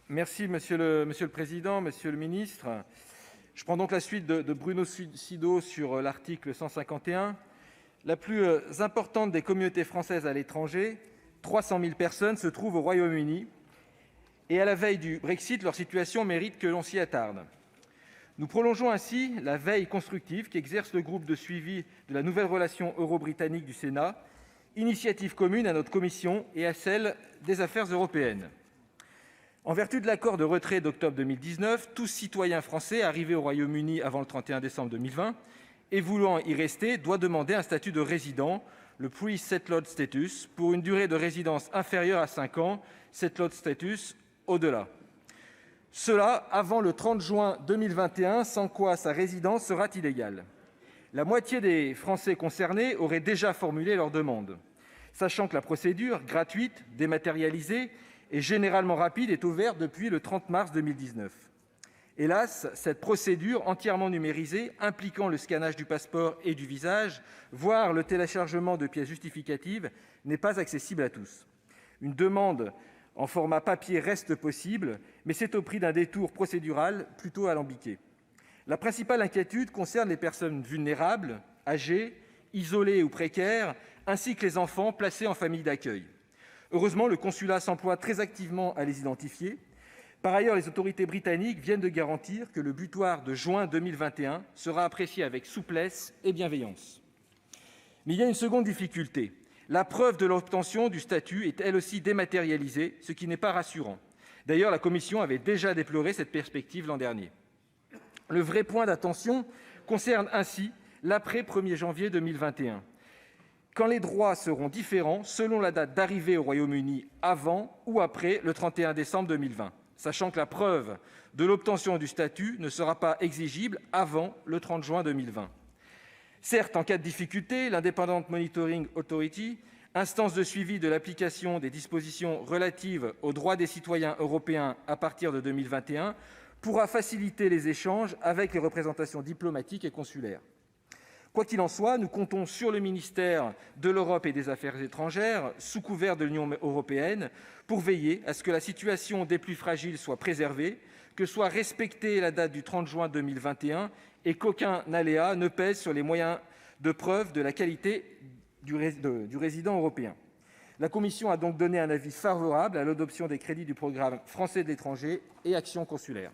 Merci Monsieur le Président, Monsieur le Ministre. Je prends donc la suite de Bruno Sido sur l'article 151. La plus importante des communautés françaises à l'étranger, 300 000 personnes, se trouve au Royaume-Uni. Et à la veille du Brexit, leur situation mérite que l'on s'y attarde. Nous prolongeons ainsi la veille constructive qu'exerce le groupe de suivi de la nouvelle relation euro-britannique du Sénat, initiative commune à notre commission et à celle des affaires européennes. En vertu de l'accord de retrait d'octobre 2019, tout citoyen français arrivé au Royaume-Uni avant le 31 décembre 2020 et voulant y rester doit demander un statut de résident, le Pre-Settled Status, pour une durée de résidence inférieure à 5 ans, Settled Status au-delà. Cela avant le 30 juin 2021, sans quoi sa résidence sera illégale. La moitié des Français concernés auraient déjà formulé leur demande, sachant que la procédure, gratuite, dématérialisée et généralement rapide, est ouverte depuis le 30 mars 2019. Hélas, cette procédure entièrement numérisée, impliquant le scannage du passeport et du visage, voire le téléchargement de pièces justificatives, n'est pas accessible à tous. Une demande en format papier reste possible, mais c'est au prix d'un détour procédural plutôt alambiqué. La principale inquiétude concerne les personnes vulnérables, âgées, isolées ou précaires, ainsi que les enfants placés en famille d'accueil. Heureusement, le consulat s'emploie très activement à les identifier. Par ailleurs, les autorités britanniques viennent de garantir que le butoir de juin 2021 sera apprécié avec souplesse et bienveillance. Mais il y a une seconde difficulté. La preuve de l'obtention du statut est elle aussi dématérialisée, ce qui n'est pas rassurant. D'ailleurs, la Commission avait déjà déploré cette perspective l'an dernier. Le vrai point d'attention concerne ainsi l'après 1er janvier 2021, quand les droits seront différents selon la date d'arrivée au Royaume-Uni avant ou après le 31 décembre 2020, sachant que la preuve de l'obtention du statut ne sera pas exigible avant le 30 juin 2020. Certes, en cas de difficulté, l'Independent Monitoring Authority, instance de suivi de l'application des dispositions relatives aux droits des citoyens européens à partir de 2021, pourra faciliter les échanges avec les représentations diplomatiques et consulaires. Quoi qu'il en soit, nous comptons sur le ministère de l'Europe et des Affaires étrangères, sous couvert de l'Union européenne, pour veiller à ce que la situation des plus fragiles soit préservée, que soit respectée la date du 30 juin 2021 et qu'aucun aléa ne pèse sur les moyens de preuve de la qualité du résident européen. La Commission a donc donné un avis favorable à l'adoption des crédits du programme français de l'étranger et action consulaire.